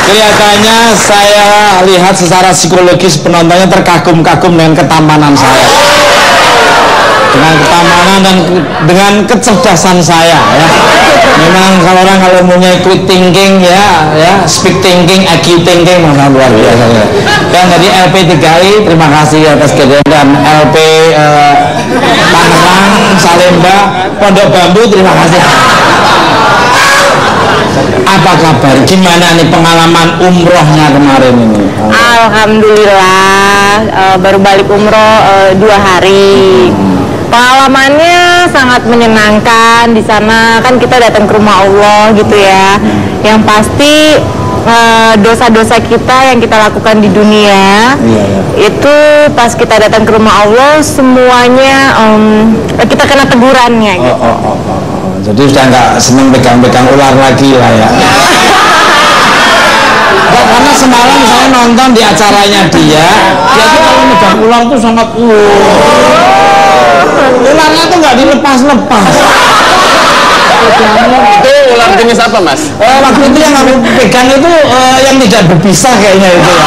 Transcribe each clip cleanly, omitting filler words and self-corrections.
Kelihatannya saya lihat secara psikologis penontonnya terkagum-kagum dengan ketamanan saya, dengan ketamanan dan dengan kecerdasan saya ya. Memang kalau orang kalau punya quick thinking ya, speak thinking, IQ thinking memang luar biasa ya. Dan dari LP 3i terima kasih atas kehadiran, dan LP Tangerang, Salemba, Pondok Bambu terima kasih. Apa kabar? Gimana nih pengalaman umrohnya kemarin ini? Alhamdulillah baru balik umroh 2 hari. Pengalamannya sangat menyenangkan. Di sana kan kita datang ke rumah Allah gitu ya. Yang pasti dosa-dosa kita yang kita lakukan di dunia itu pas kita datang ke rumah Allah semuanya kita kena tegurannya gitu. Jadi sudah nggak seneng pegang-pegang ular lagi lah ya. Karena semalam saya nonton di acaranya dia tuh kalau megang ular tuh sangat ularnya tuh nggak dilepas-lepas. Itu ular jenis apa mas? Waktu itu yang aku pegang itu yang tidak berbisa kayaknya itu ya.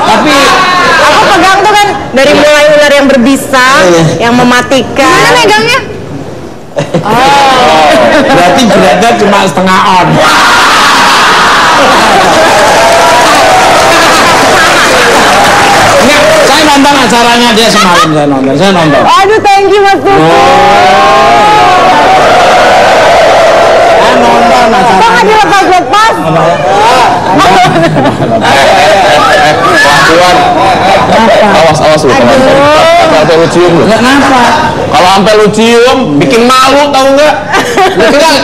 Tapi aku pegang tuh kan dari mulai ular yang berbisa, yang mematikan. Mana megangnya? Berarti beratnya cuma setengah on. Enggak, saya nonton acaranya dia semalam, saya nonton. Aduh, thank you Mas Kuku. Saya nonton acaranya. Kok nggak dilepas-lepas? Kelakuan. Awas lu. Sampai lu cium lu. Kenapa? Kalau sampai lu cium, bikin malu tau nggak?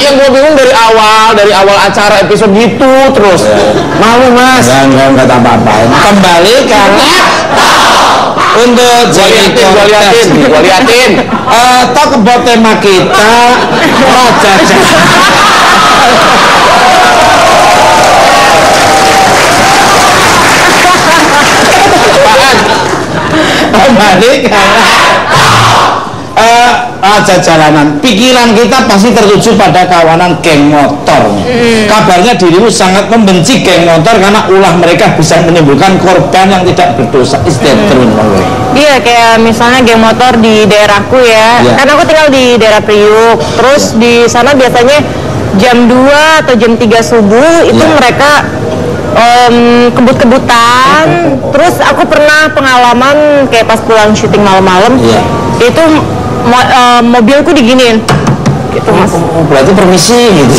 Yang gue bingung dari awal acara episode gitu terus. Malu mas. Enggak apa-apa. Kembali karena untuk Gua liatin. Talk about tema kita Raja kembali karena jalanan. Pikiran kita pasti tertuju pada kawanan geng motor. Kabarnya dirimu sangat membenci geng motor karena ulah mereka bisa menimbulkan korban yang tidak berdosa. Is that true? Iya, kayak misalnya geng motor di daerahku ya. Karena aku tinggal di daerah Priuk. Terus di sana biasanya jam 2 atau jam 3 subuh itu mereka kebut-kebutan. Terus aku pernah pengalaman kayak pas pulang syuting malam-malam itu mobilku diginiin gitu mas. Berarti permisi gitu.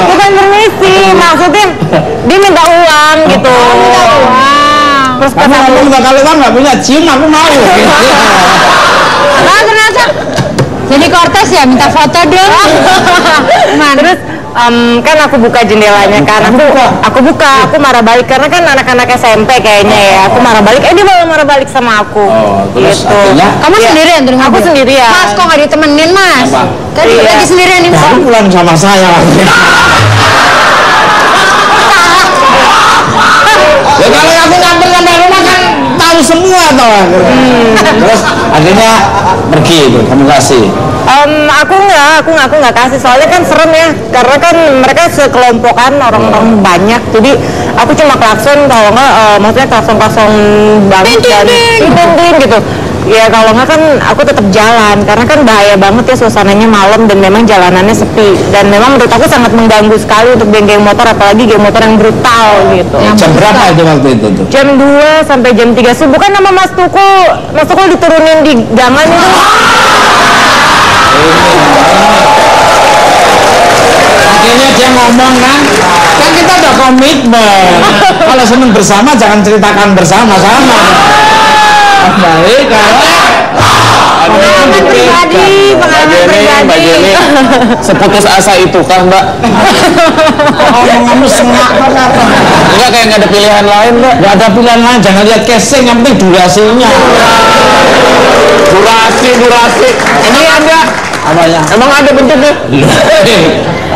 bukan permisi, maksudnya dia minta uang gitu. Terus pas aku minta kalau kan nggak punya cium aku mau. Nah ternyata jadi kortes ya, minta foto dong. Terus kan aku buka jendelanya kan, aku buka, aku marah balik karena kan anak-anak SMP kayaknya ya, aku marah balik, dia malah marah balik sama aku. Terus gitu. Kamu sendirian tuh? Aku sendirian. Mas kok nggak ditemenin mas? Tadi lagi sendirian nih. Kamu pulang sama saya. Ya kalau aku nyamper sampai rumah kan tahu semua toh. Terus akhirnya pergi itu, kamu kasih. Aku nggak kasih, soalnya kan serem ya, karena kan mereka sekelompokan orang-orang banyak, jadi aku cuma klakson, kalau nggak maksudnya klakson banget dan ding gitu. Ya kalau nggak kan aku tetap jalan, karena kan bahaya banget ya suasananya malam dan memang jalanannya sepi, dan memang menurut aku sangat mengganggu sekali untuk geng-geng motor, apalagi geng motor yang brutal gitu. Jam berapa itu waktu itu tuh? Jam 2 sampai jam 3 subuh. Kan nama Mas Tukul diturunin di gangan itu. Akhirnya dia ngomong kan kita udah komitmen. Kalau seneng bersama jangan ceritakan bersama-sama. Baik Pengalaman pribadi. Mbak Jenny, seputus asa itu kan mbak? Ngomong-ngomong sengak apa? Enggak, kayak nggak ada pilihan lain mbak. Nggak ada pilihan lain, jangan lihat casing, yang penting durasinya. Durasi. Ini ada. Apanya? Emang ada bentuknya?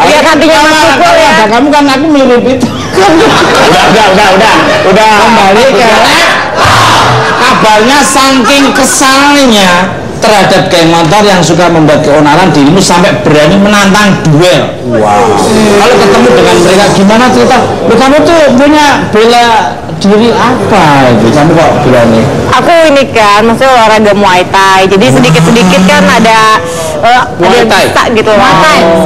Iya kantinya Mas Tukul ya. Kamu kan aku mirip itu. Udah kembali ke kabarnya saking kesalnya terhadap geng motor yang suka membuat keonaran dirimu sampai berani menantang duel. Wow. Kalau ketemu dengan mereka gimana cerita? Loh, kamu tuh punya bela diri apa itu? Kamu kok berani? Aku ini kan, maksudnya olahraga Muay Thai. Jadi sedikit-sedikit kan ada Muay Thai gitu.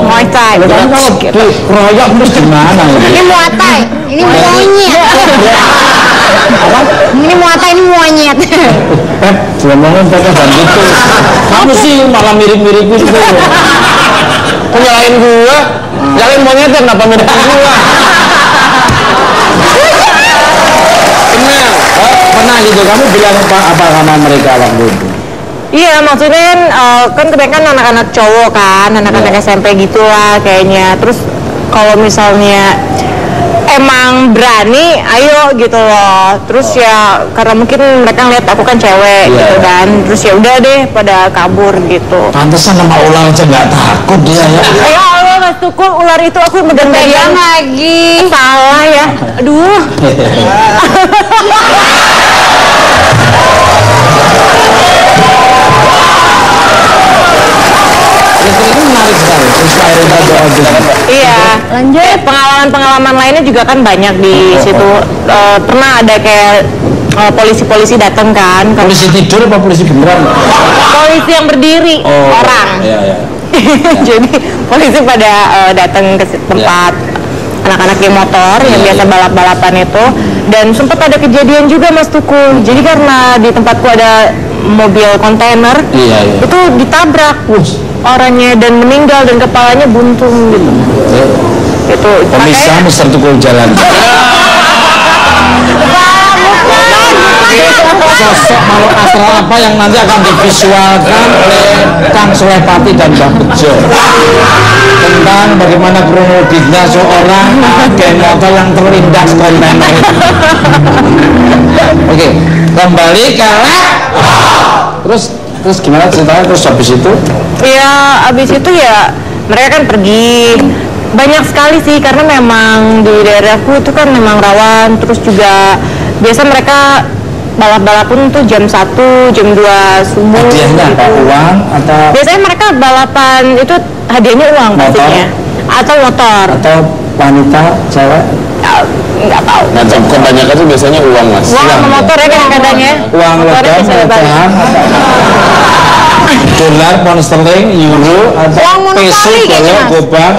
Muay Thai. Kan kalau dikeroyok terus gimana itu? Ini Muay Thai, ini monyet. Ini Muay Thai, ini monyet. Belum ngomong pakai dan gitu. Kamu sih malah mirip-mirip gitu. Kok nyalain gua? Nyalain monyetnya kenapa mirip gua? Bener. Pernah gitu, kamu bilang apa sama mereka waktu itu? Iya, maksudnya kan kebanyakan anak-anak cowok kan, anak-anak SMP gitu lah kayaknya. Terus kalau misalnya emang berani, ayo gitu loh. Terus ya karena mungkin mereka ngeliat aku kan cewek gitu kan. Terus ya udah deh pada kabur gitu. Pantesan sama ular aja nggak takut dia ya. Ya Allah, Mas Tukul, ular itu aku megang-megang lagi. Salah ya. Aduh. Ini menarik sekali, inspiring aja. Iya. Lanjut. Pengalaman-pengalaman lainnya juga kan banyak di situ. Pernah ada kayak polisi-polisi datang kan. Polisi tidur apa polisi beneran? Polisi yang berdiri, orang. Iya, iya. Jadi polisi pada datang ke tempat anak-anak geng motor yang biasa balap-balapan itu, dan sempat ada kejadian juga Mas Tukul. Jadi karena di tempatku ada mobil kontainer, itu ditabrak orangnya dan meninggal dan kepalanya buntung gitu. Itu pemisah Mister Tukul jalan. Sosok makhluk astral apa yang nanti akan divisualkan oleh Kang Sulepati dan Mbak Bejo tentang bagaimana kronologisnya seorang geng motor yang terlindas kontainer itu. Oke, kembali ke terus gimana ceritanya terus habis itu? Ya habis itu ya mereka kan pergi. Banyak sekali sih karena memang di daerahku itu kan memang rawan. Terus juga biasa mereka balap-balap pun tuh jam 1, jam 2 subuh. Hadiahnya apa? Uang atau? Biasanya mereka balapan itu hadiahnya uang pastinya. Atau motor. Atau wanita, cewek? Nggak tahu. Nah, kebanyakan tuh biasanya uang, Mas. Uang sama motor ya kadang-kadang ya. Uang logam, pecahan, dolar, pound sterling, euro, atau peso, dolar, gobang.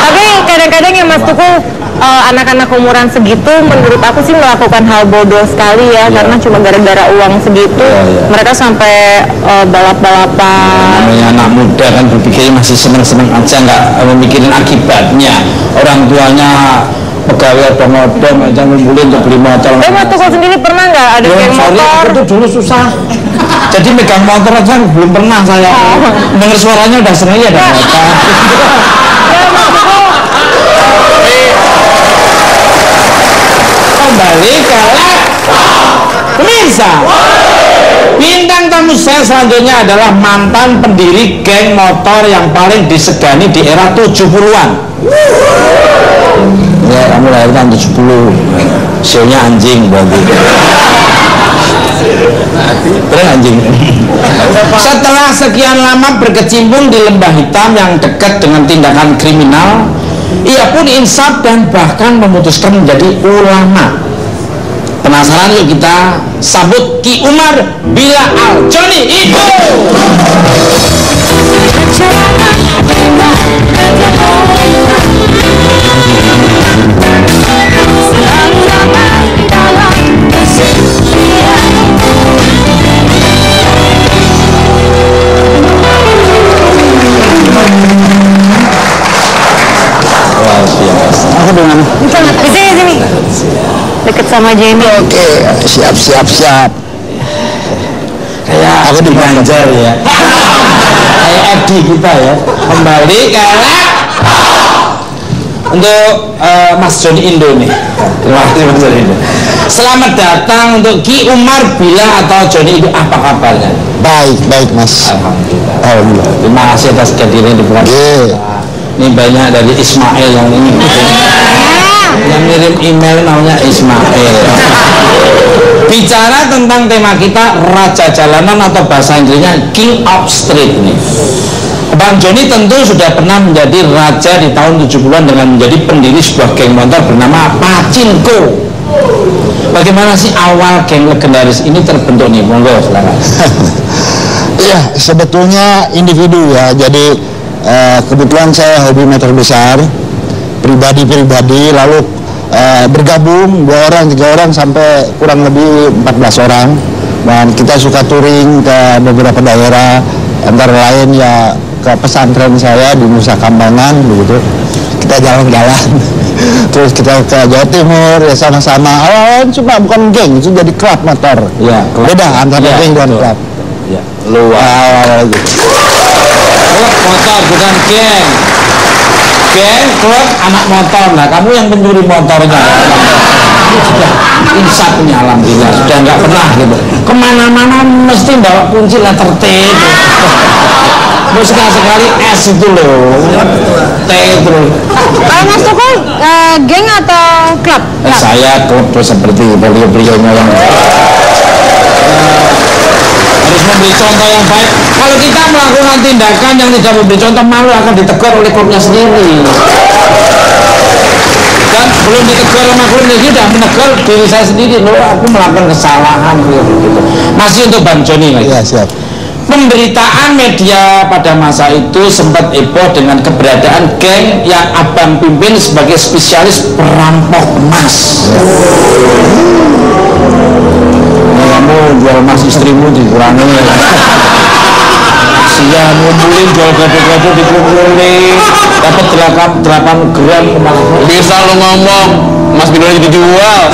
Tapi kadang-kadang ya Mas Tukul, anak-anak umuran segitu menurut aku sih melakukan hal bodoh sekali ya, karena cuma gara-gara uang segitu mereka sampai balap-balapan. Namanya anak muda kan berpikirnya masih seneng-seneng aja, nggak memikirin akibatnya. Orang tuanya pegawai odong-odong aja ngumpulin untuk beli motor. Mas Tukul sendiri pernah nggak ada geng motor? Itu dulu susah. Jadi megang motor aja belum pernah saya. Dengar suaranya udah seneng ya ada motor. Kembali ke pemirsa. Bintang tamu saya selanjutnya adalah mantan pendiri geng motor yang paling disegani di era 70-an. Ya, kamu lahir tahun 70. Sionya anjing berarti. Bener anjing. Setelah sekian lama berkecimpung di lembah hitam yang dekat dengan tindakan kriminal, ia pun insaf dan bahkan memutuskan menjadi ulama. Penasaran yuk kita sambut Ki Umar Bila Al Joni itu. Aku dengan di sini deket sama Jenny. Oke, siap. Kayak aku di Banjar ya. Kayak Edi kita ya. Kembali ke untuk Mas Joni Indo nih. Terima kasih Mas Joni Indo. Selamat datang untuk Ki Umar Bila atau Joni Indo. Apa kabarnya? Baik Mas. Alhamdulillah. Terima kasih atas kehadiran di bulan. Ini banyak dari Ismail yang ini. Yang ngirim email namanya Ismail. Bicara tentang tema kita raja jalanan atau bahasa Inggrisnya King of Street nih. Bang Joni tentu sudah pernah menjadi raja di tahun 70-an dengan menjadi pendiri sebuah geng motor bernama Pachinko. Bagaimana sih awal geng legendaris ini terbentuk nih? Monggo silakan. Iya, sebetulnya individu ya. Jadi kebetulan saya hobi motor besar, pribadi-pribadi, lalu bergabung 2 orang, 3 orang sampai kurang lebih 14 orang. Dan kita suka touring ke beberapa daerah, antara lain ya ke pesantren saya di Nusa Kambangan begitu. Kita jalan-jalan. Terus kita ke Jawa Timur ya sama-sama. Awalnya cuma bukan geng, itu jadi klub motor. Ya, beda antara geng dan klub. Ya, luar gitu. Klub motor bukan geng. Geng, klub, anak motor. Nah, kamu yang pencuri motornya. Sudah insaf punya alhamdulillah, sudah nggak pernah gitu. Kemana-mana mesti bawa kunci letter T. Terus sekali S itu loh, T itu. Kalau Mas Tukul, geng atau klub? Saya klub seperti beliau-beliaunya yang harus memberi contoh yang baik. Kalau kita melakukan tindakan yang tidak memberi contoh, malu akan ditegur oleh klubnya sendiri. Dan belum ditegur sama klubnya, dia sudah menegur diri saya sendiri. Loh, aku melakukan kesalahan gitu. Masih untuk Bang Joni lagi. Iya, siap. Pemberitaan media pada masa itu sempat heboh dengan keberadaan geng yang abang pimpin sebagai spesialis perampok emas. Kamu jual emas istrimu dikurangi. Siang ngumpulin jual gado-gado dikumpulin, dapat 8 gram kemarin. Bisa lo ngomong, Mas Bino dijual.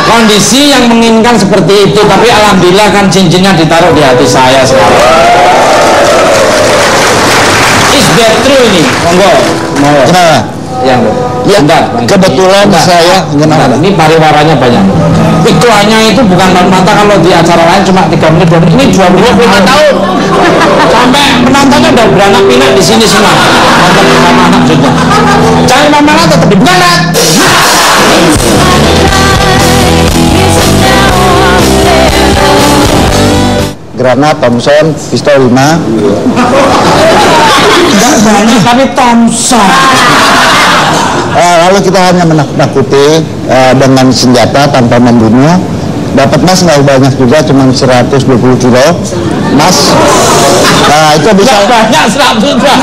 Kondisi yang menginginkan seperti itu, tapi alhamdulillah kan cincinnya ditaruh di hati saya sekarang. Is that true ini? Monggo. Kenapa? Yang Ya, kebetulan saya kenapa? Ini pariwaranya banyak. Iklannya itu bukan mata kalau di acara lain cuma 3 menit, 2 menit. Ini 25 tahun. Sampai penontonnya udah beranak pinak di sini semua. Nonton sama anak juga. Cari mama tetap di barat. Granat, Thompson, pistol 5. Tidak banyak tapi Thompson. Lalu kita hanya menakut-nakuti dengan senjata tanpa membunuh. Dapat mas nggak banyak juga, cuma 120 kilo mas. Itu bisa banyak 120 kilo.